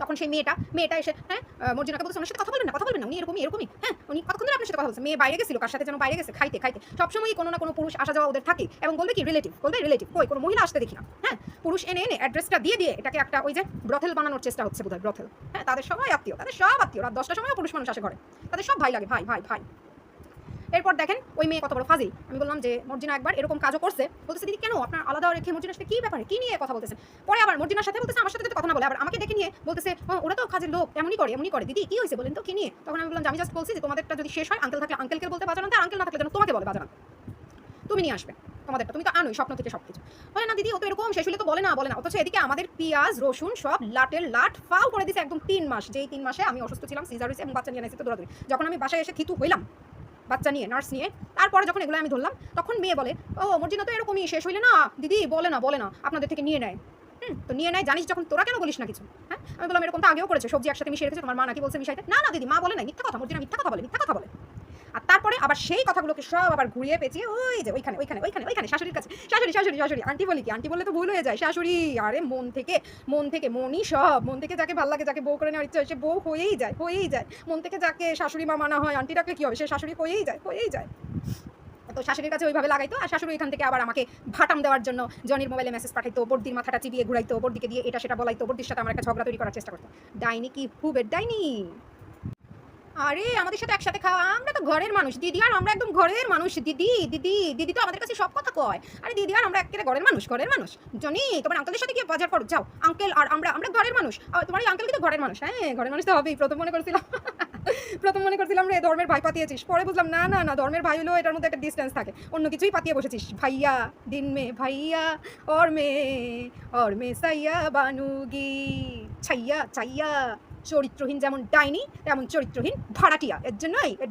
তখন সেই মেয়েটা এসে হ্যাঁ মর্জিনাকে বলছে ওনার সাথে কথা বলবেন না, উনি এরকমই হ্যাঁ উনি কতক্ষণ ধরে আপনার সাথে কথা বলছে। মেয়ে বাইরে গেছিল, কার সাথে যেন বাইরে গেছে খাইতে সবসময় কোনো না কোনো পুরুষ আসা যাওয়া ওদের থাকে, এবং বলবে কি রিলেটিভ কই কোনো মহিলা আসতে দেখি না। হ্যাঁ পুরুষ এনে অ্যাড্রেসটা দিয়ে এটাকে একটা ওই যে ব্রথেল বানানোর চেষ্টা হচ্ছে বোধহয়, ব্রথেল। হ্যাঁ তাদের সব আত্মীয় রাত 10টার সময়ও পুরুষ মানুষ আসে ঘরে, তাদের সব ভাই লাগে, ভাই। এরপর দেখেন ওই মেয়ে কত বড় ফাজিল। আমি বললাম যে মর্জিনা একবার এরকম কাজও করছে, বলতেছে দিদি কেন আপনার আলাদা রেখে মর্জিনার সাথে কি ব্যাপারে কি নিয়ে কথা বলতেছেন? পরে আবার মর্জিনার সাথে বলতেছে আমার সাথে কথা না বলে আবার আমাকে ডেকে নিয়ে বলতেছে ওরা তো কাজের লোক এমনই করে দিদি কি হয়েছে বলেন তো কি নিয়ে? তখন আমি বললাম আমি জাস্ট বলছি যে তোমাদেরটা যদি শেষ হয় আঙ্কেল থাকলে আঙ্কেলকে বলতে বাজানো, আর আঙ্কেল না থাকলে যেন তোমাকে বলে বাজানো, তুমি নিয়ে আসবে তোমাদেরটা, তুমি তো আনোই স্বপ্ন থেকে সবকিছু। বলে না দিদি ও তো এরকম শেষ হলে তো বলে না, অথচ এদিকে আমাদের পেঁয়াজ রসুন সব লাট ফাও করে দিছে একদম 3 মাস, যেই 3 মাসে আমি অসুস্থ ছিলাম, সিজার হয়েছে এবং বাচ্চা নিয়ে নাইছি তো দৌড়াদৌড়ি। যখন আমি বাসায় এসে থিতু হইলাম বাচ্চা নিয়ে নার্স নিয়ে, তারপরে যখন এগুলো আমি ধরলাম তখন মেয়ে বলে ও মর্জিনা তো এরকমই শেষ হইলে না দিদি বলে না আপনাদের থেকে নিয়ে নেয়। তো নিয়ে নেয় জানিস যখন, তোরা কেন বলিস না কিছু? হ্যাঁ আমি বললাম এরকম তো আগেও করেছে, সবজি একসাথে মিশিয়ে রেখেছে, তোমার মা নাকি বলছে মিশাইতে। না দিদি মা বলে নাই, মিথ্যা কথা, মর্জিনা মিথ্যা কথা বলে। আর তারপরে আবার সেই কথাগুলোকে সব আবার ঘুরিয়ে পেঁচিয়ে ওই যে ওইখানে শাশুড়ির কাছে, শাশুড়ি আন্টি বলি কি, আন্টি বললে তো ভুল হয়ে যায়, শাশুড়ি। আরে মন থেকে মনই সব, মন থেকে যাকে ভালো লাগে, যাকে বউ করে নেওয়ার ইচ্ছা হয় সে বউ হয়েই যায়। মন থেকে যাকে শাশুড়ি মা মানা হয়, আন্টি ডাকলে কি হবে, সে শাশুড়ি হয়েই যায়। তো শাশুড়ির কাছে ওইভাবে লাগাইতো, আর শাশুড়ি এখান থেকে আবার আমাকে ভাটাম দেওয়ার জন্য জনির মোবাইলে মেসেজ পাঠাইতো, বর্দির মাথাটা চিবিয়ে ঘুরাইতো, বর্দিকে দিয়ে এটা সেটা বলাইতো, বর্দির সাথে আমার একটা ঝগড়া তৈরি করার চেষ্টা করতো। ডাইনি কি হুবের ডাইনি। আরে আমাদের সাথে একসাথে খাওয়া, আমরা তো ঘরের মানুষ দিদি, আর আমরা একদম ঘরের মানুষ দিদি। দিদি দিদি তো আমাদের কাছে সব কথা কয়। আরে দিদি আর আমরা একেবারে ঘরের মানুষ, ঘরের মানুষ। জনি তোমার আঙ্কেলের সাথে গিয়ে বাজার করো যাও। আঙ্কেল আর আমরা আমরা ঘরের মানুষ। তোমার এই আঙ্কেল কিন্তু ঘরের মানুষ। হ্যাঁ ঘরের মানুষ তো হবেই। প্রথম মনে করছিলাম প্রথম মনে করছিলাম রে ধর্মের ভাই পাতিয়েছিস, পরে বুঝলাম না না না, ধর্মের ভাই হলো এটার মধ্যে একটা ডিস্টেন্স থাকে, অন্য কিছুই পাতিয়ে বসেছিস। ভাইয়া দিন মে ভাইয়া और मैं সাইয়া বানুগি ছাইয়া চাইয়া। চরিত্রহীন যেমন ডাইনি তেমন চরিত্রহীন ভাড়াটিয়া। এর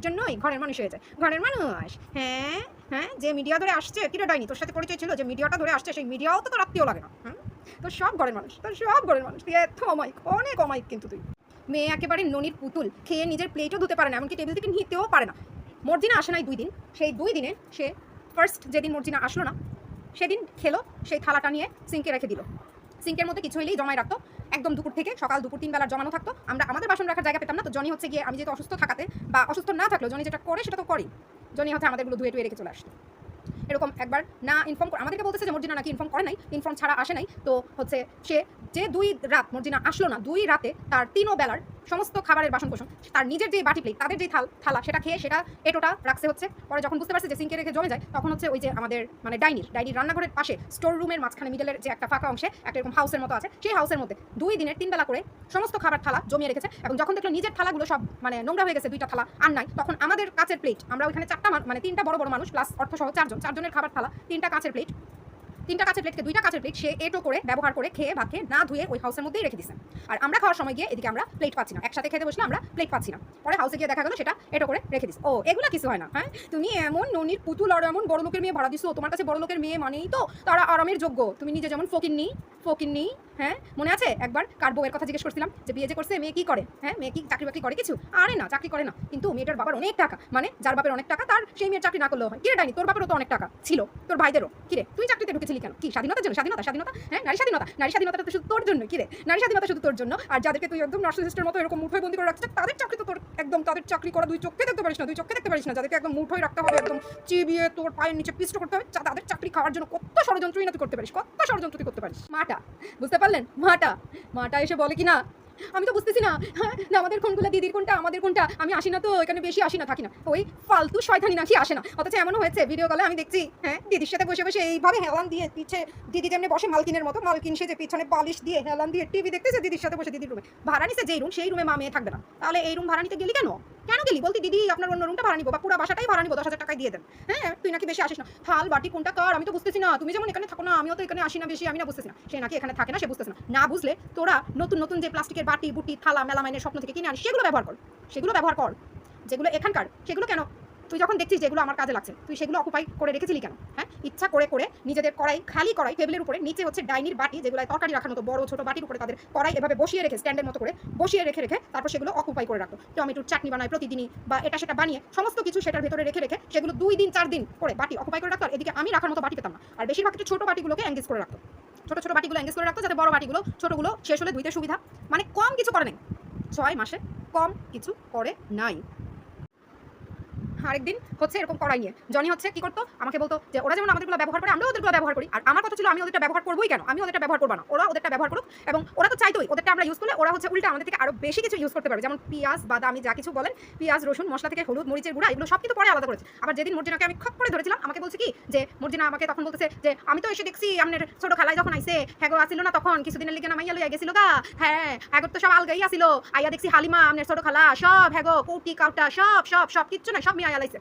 জন্যই ঘরের মানুষ হয়েছে, ঘরের মানুষ। হ্যাঁ হ্যাঁ, যে মিডিয়া ধরে আসছে, কিরে ডাইনি তোর সাথে পরিচয় ছিল, যে মিডিয়াটা ধরে আসছে সেই মিডিয়াও তো তোর আত্মীয় লাগে না। তোর সব ঘরের মানুষ, তোর সব ঘরের মানুষ। তুই এত অমায়িক, অনেক অমায়িক কিন্তু তুই। মেয়ে একেবারে ননির পুতুল, খেয়ে নিজের প্লেটও ধুতে পারে না, এমনকি টেবিল থেকে নিতেও পারে না। মর্জিনা আসে নাই 2 দিন, সেই 2 দিনে সে ফার্স্ট যেদিন মর্জিনা আসলো না সেদিন খেলো, সেই থালাটা নিয়ে সিঙ্কে রেখে দিল। সিঙ্কের মধ্যে কিছু হলেই জমায় রাখতো, একদম দুপুর থেকে সকাল দুপুর 3 বেলার জমানো থাকতো। আমরা আমাদের বাসন রাখার জায়গা পেতাম না, তো জনি হচ্ছে গিয়ে, আমি যেহেতু অসুস্থ থাকাতে বা অসুস্থ না থাকলেও জনি যেটা করে সেটা তো করি, জনি হচ্ছে আমাদেরগুলো ধুয়ে টুয়ে রেখে চলে আসতো। এরকম একবার না ইনফর্ম করে আমাদেরকে বলতেছে যে মর্জিনা নাকি ইনফর্ম করে নাই, ইনফর্ম ছাড়া আসে নাই। তো হচ্ছে সে যে 2 রাত মর্জিনা আসলো না, 2 রাতে তার 3 বেলার সমস্ত খাবারের বাসন কোসন, তার নিজের যে বাটি প্লেট, তাদের যে থালা সেটা খেয়ে সেটা এটোটা রাখছে হচ্ছে। পরে যখন বুঝতে পারছে যে সিঙ্কে রেখে জমে যায়, তখন হচ্ছে ওই যে আমাদের মানে ডাইনির রান্নাঘরের পাশে স্টোর রুমের মাঝখানে মিডলের যে একটা ফাঁকা অংশে একটা এরকম হাউসের মতো আছে, সেই হাউসের মধ্যে 2 দিনের 3 বেলা করে সমস্ত খাবার থালা জমিয়ে রেখেছে। এবং যখন দেখলো নিজের থালাগুলো সব মানে নোংরা হয়ে গেছে, 2টা থালা আর নাই, তখন আমাদের কাচের প্লেট, আমরা ওইখানে 4টা মানে 3টা বড় বড় মানুষ প্লাস অর্থ সহ 4জনের খাবার থালা, 3টা কাচের প্লেটকে 2টা কাচের প্লেট সে এটো করে ব্যবহার করে খেয়ে ভাত খেয়ে না ধুয়ে ওই হাউসের মধ্যেই রেখে দিছে। আর আমরা খাওয়ার সময় গিয়ে এদিকে আমরা প্লেট পাচ্ছি না, একসাথে খেতে বসলে আমরা প্লেট পাচ্ছি না। পরে হাউসে গিয়ে দেখা গেলো সেটা এটো করে রেখে দিস। ও এগুলা কিছু হয় না। হ্যাঁ তুমি এমন ননির পুতুল আর এমন বড় লোকের মেয়ে ভাড়া দিছো, তোমার কাছে বড় লোকের মেয়ে মানেই তো তারা আরামের যোগ্য। তুমি নিজে যেমন ফকিন্নি। হ্যাঁ মনে আছে একবার কার বউয়ের কথা জিজ্ঞেস করছিলাম যে বিয়ে যে করছে মেয়ে কি করে, হ্যাঁ মেয়ে কি চাকরি বাকরি করে কিছু? আরে না চাকরি করে না, কিন্তু মেয়েটার বাবার অনেক টাকা, মানে যার বাপের অনেক টাকা তার সেই মেয়ের চাকরি না করলেও হয়। কিরে ডাইনি তোর বাপেরও তো অনেক টাকা ছিল, তোর ভাইদেরও। কিরে তুই চাকরিতে ঢুকেছিলি কেন? কি স্বাধীনতার জন্য? স্বাধীনতা হ্যাঁ নারী স্বাধীনতা তো শুধু তোর জন্য। কিরে নারী স্বাধীনতা শুধু তোর জন্য, আর যাদেরকে তুই একদম নার্সিসিস্টের মতো এরকম মুঠোয় বন্দি করে রাখছিস তাদের চাকরি তো তোর একদম, তাদের চাকরি করা 2 চোখে দেখতে পারিস না, যাদেরকে একদম মুঠোয় রাখতে হবে, একদম চিবিয়ে তোর পায়ের নিচে পিষ্ট করতে হবে, তাদের চাকরি খাওয়ার জন্য কত ষড়যন্ত্রই না তুই করতে পারিস, মাটা বুঝতে পারলেন? মাটা এসে বলে কি না, আমি তো বুঝতেছি না, হ্যাঁ না আমাদের কোনগুলো দিদির কোনটা আমাদের কোনটা, আমি আসি না তো এখানে, বেশি আসি না, থাকি না, ওই ফালতু শয়তানি নাকি আসে না। অথচ এমনও হয়েছে ভিডিও কলে আমি দেখছি, হ্যাঁ দিদির সাথে বসে বসে এইভাবে হেলান দিয়ে পিছে, দিদি যেমনি বসে মালকিনের মতো, মালকিন সে যে পিছনে বালিশ দিয়ে হেলান দিয়ে টিভি দেখতেছে দিদির সাথে বসে। দিদির রুমে ভাড়া নিছে যেই রুম, সেই রুমে মা মেয়ে থাকবে না, তাহলে এই রুম ভাড়া নিতে গেলি কেন গেলি? বলতি দিদি আপনার অন্য রুমটা ভাড়া নিবো বা পুরো বাসাটাই ভাড়া নিবো, 10,000 টাকায় দিয়ে দেন। হ্যাঁ তুই নাকি বেশি আসিস না, থাল বাটি কোনটা কার আমি তো বুঝতেছি না, তুমি যেমন এখানে থাকো না আমিও তো এখানে আসি না বেশি, আমি না বুঝতেছি না, সে নাকি এখানে থাকে না, সে বুঝতেছে না। না বুঝলে তোরা নতুন যে প্লাস্টিকের বাটি বুটি থালা মেলামাইনের স্বপ্ন থেকে কিনে আনিস, সেগুলো ব্যবহার কর, যেগুলো এখানকার সেগুলো কেন তুই যখন দেখছিস যেগুলো আমার কাজে লাগছে তুই সেগুলো অকুপাই করে রেখেছিলি কেন? হ্যাঁ ইচ্ছা করে নিজেদের খালি কড়াই টেবিলের উপরে, নিচে হচ্ছে ডাইনির বাটি যেগুলো তরকারি রাখার মতো বড় ছোট বাটির উপরে তাদের কড়াই এভাবে বসিয়ে রেখে স্ট্যান্ডের মতো করে বসিয়ে রেখে তারপর সেগুলো অকুপাই করে রাখতো। টমেটোর চাটনি বানায় প্রতিদিনই বা এটা সেটা বানিয়ে সমস্ত কিছু সেটার ভেতরে রেখে সেগুলো 2 দিন 4 দিন করে বাটি অকুপাই করে রাখতো। আর এদিকে আমি রাখার মতো বাটি পেতাম না, আর বেশিরভাগ ছোট বাটিগুলোকে এঙ্গেজ করে রাখতো, ছোট বাটিগুলো এঙ্গেজ করে রাখতো যাতে বড় বাটিগুলো ছোটগুলো শেষ হলে ধুইতে সুবিধা। মানে কম কিছু করে নাই, 6 মাসে কম কিছু করে নাই। আরেকদিন হচ্ছে এরকম কড়াই নিয়ে জনি হচ্ছে কি করতো, আমাকে বলতো যে ওরা যেমন আমাদেরগুলো ব্যবহার করে আমরা ওদেরগুলো ব্যবহার করি। আর আমার কথা ছিল আমি ওদেরটা ব্যবহার করবোই কেন, আমি ওদেরটা ব্যবহার করবো না, ওরা ওদেরটা ব্যবহার করুক। এবং ওরা তো চাইতোই ওদেরটা আমরা ইউজ করলে ওরা হচ্ছে উল্টা আমাদের থেকে আরো বেশি কিছু ইউজ করতে পারবে, যেমন পেঁয়াজ বাদামি যা কিছু বলেন, পেঁয়াজ রসুন মশলা থেকে হলুদ মরিচের গুঁড়া, এগুলো সব কিছু পরে আলাদা করেছে। আবার যেদিন মর্জিনাকে আমি খপ করে ধরেছিলাম, আমাকে বলছে কি যে মর্জিনা আমাকে তখন বলতেছে যে আমি তো এসে দেখছি আপনার ছোট খালাই যখন আইসে হ্যাগো আসিল না তখন কিছুদিনের লিগে না মাইয়া লইয়া গেছিল গা, হ্যাঁ হ্যাগোর তো সব আলগাই আসিল, আইয়া দেখছি হালিমা আপনার ছোট খালা সব হ্যাগো কৌটি কাউটা সব কিচ্ছু নাই, সব মেয়ে আইয়া লাইছে।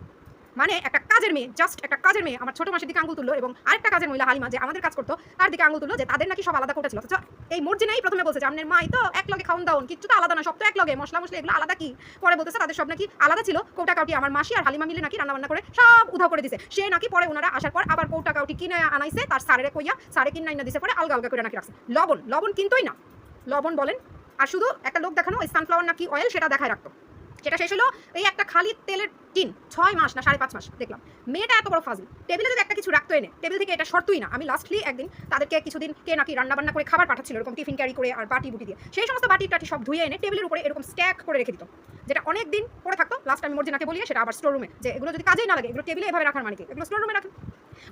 মানে একটা কাজের মেয়ে, জাস্ট একটা কাজের মেয়ে আমার ছোট মাসের দিকে আঙুল তুললো, এবং আরেকটা কাজের মহিলা হালিমা যে আমাদের কাজ করতো তার দিকে আঙুল তুললো যে তাদের নাকি সব আলাদা কোটা ছিল। অথচ এই মর্জিনাই প্রথমে বলছে যে আপনার মাই তো এক লগে খাওন দাওন, কিচ্ছু তো আলাদা না, সব তো এক লগে, মশলা এগুলো আলাদা কি? পরে বলতেছে তাদের সব নাকি আলাদা ছিল, কৌটা কাউটি আমার মাসি আর হালিমা মিলে নাকি রান্না বান্না করে সব উধাও করে দিছে। সে নাকি পরে ওনারা আসার পর আবার কৌটা কাউটি কিনে আনাইছে, তার সারে কইয়া সারে কিনে আইনা দিছে, পরে আলগা করে নাকি রাখছে। লবণ কিনতোই না, লবণ বলেন, আর শুধু একটা লোক দেখানো ওই সানফ্লাওয়ার নাকি অয়েল সেটা দেখায় রাখতো। সেটা শেষ হলো এই একটা খালি তেলের টিন, 6 মাস না 5.5 মাস দেখলাম। মেয়েটা এত বড় ফাজিল, টেবিলে যদি একটা কিছু রাখতো এনে টেবিল থেকে, এটা শর্তই না। আমি লাস্টলি একদিন তাদেরকে কিছুদিন কে নাকি রান্নাবান্না করে খাবার পাঠাচ্ছিল এরকম টিফিন ক্যারি করে আর বাটি বুটি দিয়ে, সেই সমস্ত বাটি টাটি সব ধুয়ে এনে টেবিলের উপরে এরকম স্ট্যাক করে রেখে দিত, যেটা অনেক দিন পরে থাকতো। লাস্ট আমি মর্জিনাকে বলিয়ে সেটা আবার স্টোর রুমে, যে এগুলো যদি কাজেই না লাগে এগুলো টেবিলে এভাবে রাখার মানে কি, এগুলো স্টোর রুমে রাখেন।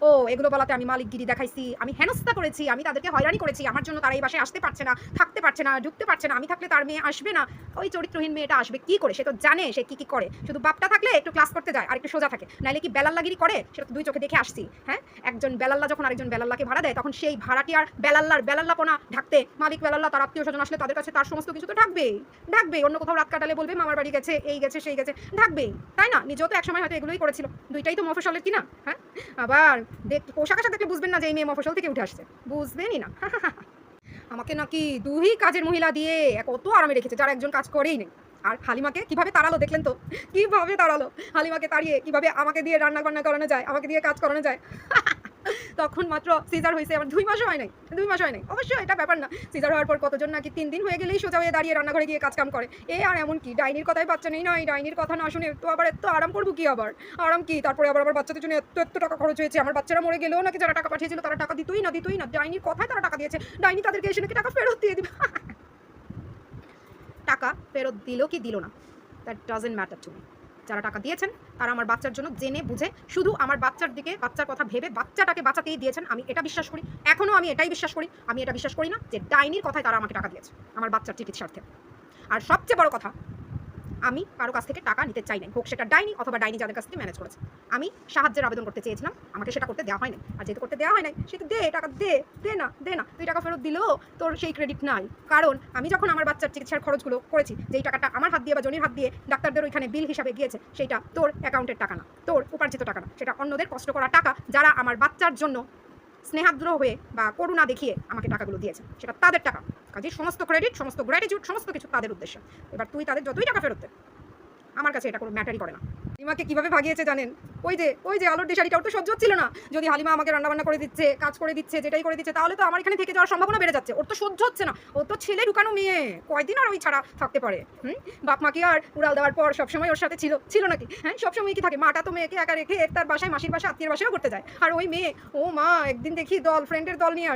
ও এগুলো বলাতে আমি মালিকগিরি দেখাইছি, আমি হেনস্থা করেছি, আমি তাদেরকে হয়রানি করেছি, আমার জন্য তারা এই বাসায় আসতে পারছে না, থাকতে পারছে না, ঢুকতে পারছে না, আমি থাকলে তার মেয়ে আসবে না। ওই চরিত্রহীন মেয়েটা আসবে কি করে? সে তো জানে সে কি করে। শুধু বাপটা থাকলে একটু ক্লাস করতে যায় আর একটু সোজা থাকে, নাইলে কি বেলাল্লাগিরি করে সেটা তো দুই চোখে দেখে আসছি। হ্যাঁ, একজন বেলাল্লা যখন আরেকজন বেলাল্লাকে ভাড়া দেয় তখন সেই ভাড়াটি আর বেলাল্লাপনা ঢাকতে মালিক বেলাল্লা তার আত্মীয় স্বজন আসলে তাদের কাছে তার সমস্ত কিছু তো ঢাকবেই। অন্য কোথাও রাত কাটালে বলবে মামার বাড়ি গেছে, এই গেছে সেই গেছে, ঢাকবেই, তাই না? নিজেও তো একসময় হয়তো এগুলোই করেছিল। দুইটাই তো মফস্বলের কিনা। হ্যাঁ, আবার পোশাক আশাক দেখলে বুঝবেন না যে এই মেয়ে মফস্বল থেকে উঠে আসছে, বুঝবেনই না। আমাকে নাকি দুই কাজের মহিলা দিয়ে কত আরামে রেখেছে যারা একজন কাজ করেই নেই। আর হালিমাকে কিভাবে তাড়ালো দেখলেন তো, কিভাবে তাড়ালো। হালিমাকে তাড়িয়ে কিভাবে আমাকে দিয়ে রান্না বান্না করানো যায়, আমাকে দিয়ে কাজ করানো যায়। তখন মাত্র সিজার হয়েছে, আমার 2 মাসও হয় নাই, 2 মাস হয় নাই। অবশ্যই এটা ব্যাপার না। সিজার হওয়ার পর কতজন নাকি 3 দিন হয়ে গেলেই সোজা হয়ে দাঁড়িয়ে রান্নাঘরে গিয়ে কাজ কাম করে। আর এমন কি ডাইনির কথায় বাচ্চা নেই নয়, ডাইনির কথা না শুনে তো আবার এত আরাম করবো কি আবার? আরাম কি? তারপরে আবার আমার বাচ্চাদের জন্য এত টাকা খরচ হয়েছে। আমার বাচ্চারা মরে গেলেও নাকি যারা টাকা পাঠিয়েছিল তারা টাকা দিতই না। ডাইনির কথায় তারা টাকা দিয়েছে। ডাইনি তাদেরকে এসে নাকি টাকা ফেরত দিয়ে দিবে। টাকা ফেরত দিল কি দিল না, that doesn't matter to me. যারা টাকা দিয়েছেন তারা আমার বাচ্চার জন্য জেনে বুঝে শুধু আমার বাচ্চার দিকে, বাচ্চার কথা ভেবে বাচ্চাটাকে বাঁচাতেই দিয়েছেন। আমি এটা বিশ্বাস করি, এখনও আমি এটাই বিশ্বাস করি। আমি এটা বিশ্বাস করি না যে ডাইনির কথায় তারা আমাকে টাকা দিয়েছে আমার বাচ্চার চিকিৎসার্থে। আর সবচেয়ে বড় কথা, আমি কারো কাছ থেকে টাকা নিতে চাই নাই, হোক সেটা ডাইনি অথবা ডাইনি যাদের কাছ থেকে ম্যানেজ করেছে। আমি সাহায্যের আবেদন করতে চেয়েছিলাম, আমাকে সেটা করতে দেওয়া হয় নাই। আর যেহেতু করতে দেওয়া হয় নাই, সেটা টাকা দে না। তুই টাকা ফেরত দিলেও তোর সেই ক্রেডিট নাই। কারণ আমি যখন আমার বাচ্চার চিকিৎসার খরচগুলো করেছি, যেই টাকাটা আমার হাত দিয়ে বা জনির হাত দিয়ে ডাক্তারদের ওইখানে বিল হিসাবে গিয়েছে, সেটা তোর অ্যাকাউন্টের টাকা না, তোর উপার্জিত টাকা না, সেটা অন্যদের কষ্ট করা টাকা, যারা আমার বাচ্চার জন্য স্নেহাদ্র হয়ে বা করুণা দেখিয়ে আমাকে টাকাগুলো দিয়েছে, সেটা তাদের টাকা। কাজে সমস্ত ক্রেডিট, সমস্ত গ্র্যাটিটিউড, সমস্ত কিছু তাদের উদ্দেশ্যে। এবার তুই তাদের যতই টাকা ফেরত দে, আমার কাছে এটা কোনো ম্যাটারই করে না। হালিমাকে কিভাবে ভাগিয়েছে জানেন? ওই যে আলোর দিশারিটা, ওর তো সহ্য হচ্ছিল না। যদি হালিমা আমাকে রান্নাবান্না করে দিচ্ছে, কাজ করে দিচ্ছে, যেটাই করে দিচ্ছে, তাহলে তো আমার এখানে থেকে যাওয়ার সম্ভাবনা বেড়ে যাচ্ছে। ওর তো সহ্য হচ্ছে না। ও তো ছেলে ঢুকানো মেয়ে, কয়দিন আর ওই ছাড়া থাকতে পারে? বাপ মা কি আর উড়াল দেওয়ার পর সবসময় ওর সাথে ছিল নাকি? হ্যাঁ, সবসময় কি থাকে? মাটা তো মেয়েকে একা রেখে তার বাসায়, মাসির বাসায়, আত্মীয়ের বাসায়ও করতে যায়। আর ওই মেয়ে, ও মা, একদিন দেখি ফ্রেন্ডের দল নিয়ে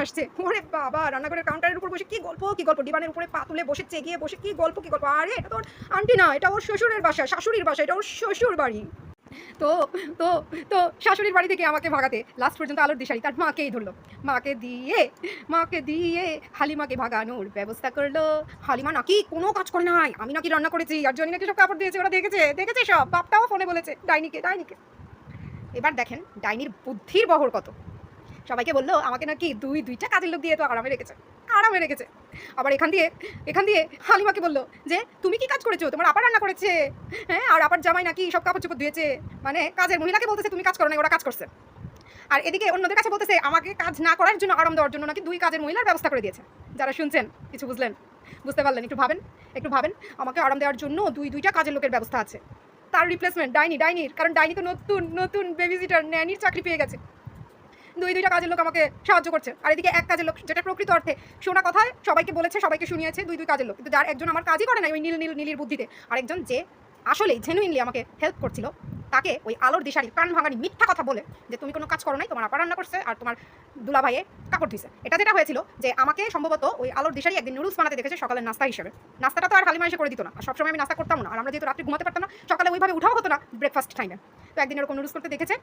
আসছে। ওরে বাবা, রান্নাঘরের কাউন্টারের উপর বসে কি গল্প, ডিবানের উপরে পা তুলে বসে চেগিয়ে বসে কি গল্প। আরে এটা তো ওর আন্টি না, এটা ওর শ্বশুরের বাসা, শাশুড়ির বাসা, এটা ওর শ্বশুর বাড়ি। তো তো তো শাশুড়ির বাড়ি থেকে আমাকে ভাগাতে লাস্ট পর্যন্ত আলোর দিশারি তার মাকেই ধরলো। মাকে দিয়ে হালিমাকে ভাগানোর ব্যবস্থা করলো। হালিমা নাকি কোনো কাজ করে নাই, আমি নাকি রান্না করেছি, আর জনি নাকি সব কাপড় দিয়েছে। ওরা দেখেছে সব। বাপটাও ফোনে বলেছে ডাইনিকে। এবার দেখেন ডাইনির বুদ্ধির বহর কত। সবাইকে বললো আমাকে নাকি দুইটা কাজের লোক দিয়ে তো আরামে রেখেছে। আবার এখান দিয়ে হালিমাকে বললো যে তুমি কি কাজ করেছো, তোমার আপা রান্না করেছে। হ্যাঁ, আর আপার জামাই নাকি সব কাপড় চোপড় ধুয়েছে। মানে কাজের মহিলাকে বলতেছে তুমি কাজ করো না, ওরা কাজ করছে। আর এদিকে অন্যদের কাছে বলতেছে আমাকে কাজ না করার জন্য, আরাম দেওয়ার জন্য নাকি 2 কাজের মহিলার ব্যবস্থা করে দিয়েছে। যারা শুনছেন কিছু বুঝতে পারলেন? একটু ভাবেন। আমাকে আরাম দেওয়ার জন্য 2টা কাজের লোকের ব্যবস্থা আছে। তার রিপ্লেসমেন্ট ডাইনির, কারণ ডাইনি তো নতুন বেবিসিটার ন্যানির চাকরি পেয়ে গেছে। 2টা কাজের লোক আমাকে সাহায্য করছে। আর এদিকে এক কাজের লোক, যেটা প্রকৃত অর্থে শোনা কথায় সবাইকে বলেছে, সবাইকে শুনিয়েছে, 2 কাজের লোক। কিন্তু যার একজন আমার কাজই করে না, ওই নীলির বুদ্ধিতে, আরেকজন যে আসলেই জেনুইনলি আমাকে হেল্প করছিল, তাকে ওই আলোর দিশারির কান ভাঙানি মিথ্যা কথা বলে যে তুমি কোনো কাজ করো নাই, তোমার আপা রান্না করছে আর তোমার দুলা ভাইয়ে কাপড় ধুইছে। এটা যেটা হয়েছিল যে আমাকে সম্ভবত ওই আলোর দিশারি একদিন নুডলস বানাতে দেখেছে সকালের নাস্তা হিসেবে। নাস্তাটা তো আর হালিমা এসে করে দিত না, আর সবসময় আমি নাস্তা করতাম না, আর আমরা যেহেতু রাত্রে ঘুমাতে পারতাম না, সকালে ওইভাবে উঠাও হতো না ব্রেকফাস্ট টাইমে। তো একদিন এরকম নুডলস করতে দেখেছে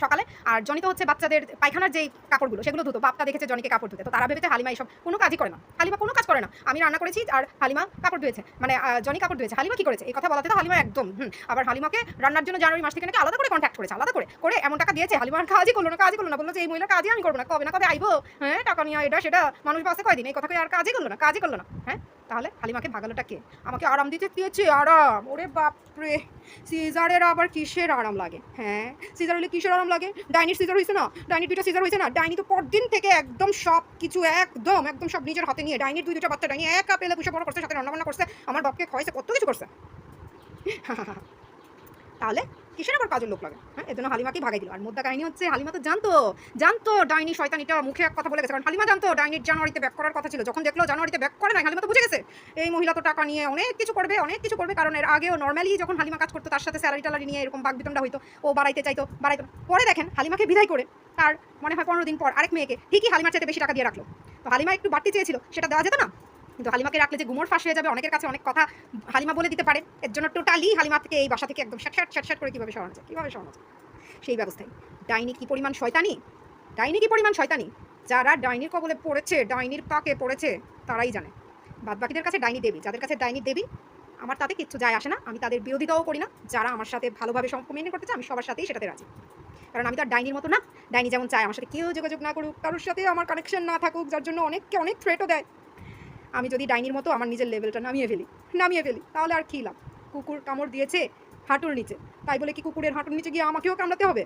সকালে। আর জনি তো হচ্ছে বাচ্চাদের পায়খানার যেই কাপড়গুলো সেগুলো ধুতো, বাপটা দেখেছে জনিকে কাপড় ধুতে। তো তারা ভেবেছে হালিমা এইসব কোনো কাজই করে না, হালিমা কোনো কাজ করে না, আমি রান্না করেছি আর হালিমা কাপড় ধুয়েছে, মানে জনি কাপড় ধুয়েছে, হালিমা কি করেছে এই কথা বলাতে তো হালিমা একদম আবার হালিমাকে রান্নার জন্য জানুয়ারি মাস থেকে নাকি আলাদা করে কন্ট্যাক্ট করেছে, আলাদা করে এমন টাকা দিয়েছে। হালিমার কাজই করলো না, বললো যে এই মহিলার কাজই আমি করবো না, কবে আইবো, হ্যাঁ টাকা নিয়ে এটা সেটা, মানুষ বাসে কয়দিন, এই কথা আর কাজই করলো না। হ্যাঁ, তাহলে হালিমাকে ভাগালোটা কে? আমাকে আরাম দিয়েছে আরাম। ওরে বাপরে, সিজারের আবার কিসের আরাম লাগে? হ্যাঁ, সিজার হলে কিসের আরাম লাগে? ডাইনির সিজার হয়েছে না, ডাইনির 2টা সিজার হয়েছে না। ডাইনি তো পরদিন থেকে একদম সব কিছু একদম সব নিজের হাতে নিয়ে, ডাইনির 2টা বাচ্চা ডাইনি একা পেলে পুষে বড় করছে, সাথে রান্নাবান্না করছে, আমার বাপকে খাওয়াইছে, কত কিছু করছে। তাহলে কিসের আবার কাজের লোক লাগে? হ্যাঁ, এর জন্য হালিমাকে ভাগাই দিল। আর মোদ্দা কাহিনী হচ্ছে হালিমা তো জানতো ডাইনি শয়তানিটা মুখে এক কথা বলে গেছে, কারণ হালিমা জানতো ডাইনির জানুয়ারিতে ব্যাক করার কথা ছিল। যখন দেখলো জানুয়ারিতে ব্যাক করে না, হালিমা তো বুঝে গেছে এই মহিলা তো টাকা নিয়ে অনেক কিছু করবে। কারণ এর আগেও নর্মালি যখন হালিমা কাজ করতো তার সাথে স্যালারি নিয়ে এরকম বাগবিতণ্ডা হইতো, ও বাড়াইতে চাইতো না। পরে দেখেন হালিমাকে বিদায় করে তার মনে হয় 15 দিন পর আরেক মেয়েকে ঠিকই হালিমার চাইতে বেশি টাকা দিয়ে রাখলো। তো হালিমা একটু বাড়তি চেয়েছিল, সেটা দেওয়া যেত না? কিন্তু হালিমাকে রাখলে যে গুমর ফাঁস হয়ে যাবে, অনেকের কাছে অনেক কথা হালিমা বলে দিতে পারে, এর জন্য টোটালি হালিমা থেকে এই বাসা থেকে একদম শ্যাট করে কীভাবে সরানো যায় সেই ব্যবস্থায়। ডাইনি কি পরিমাণ শয়তানি, যারা ডাইনির কবলে পড়েছে, ডাইনির পাকে পড়েছে, তারাই জানে। বাদবাকিদের কাছে ডাইনি দেবী, যাদের কাছে ডাইনি দেবী আমার তাতে কিচ্ছু যায় আসে না, আমি তাদের বিরোধিতাও করি না। যারা আমার সাথে ভালোভাবে সম্পর্ক মেনটেন করতে চায়, আমি সবার সাথেই সেটাতে রাজি। কারণ আমি তো আর ডাইনির মতো না। ডাইনি যেমন চায় আমার সাথে কেউ যোগাযোগ না করুক, কারোর সাথে আমার কানেকশন না থাকুক, যার জন্য অনেককে অনেক থ্রেটও দেয়। আমি যদি ডাইনির মতো আমার নিজের লেভেলটা নামিয়ে ফেলি, তাহলে আর কী লাভ? কুকুর কামড় দিয়েছে হাঁটুর নিচে, তাই বলে কি কুকুরের হাঁটুর নিচে গিয়ে আমাকেও কামড়াতে হবে?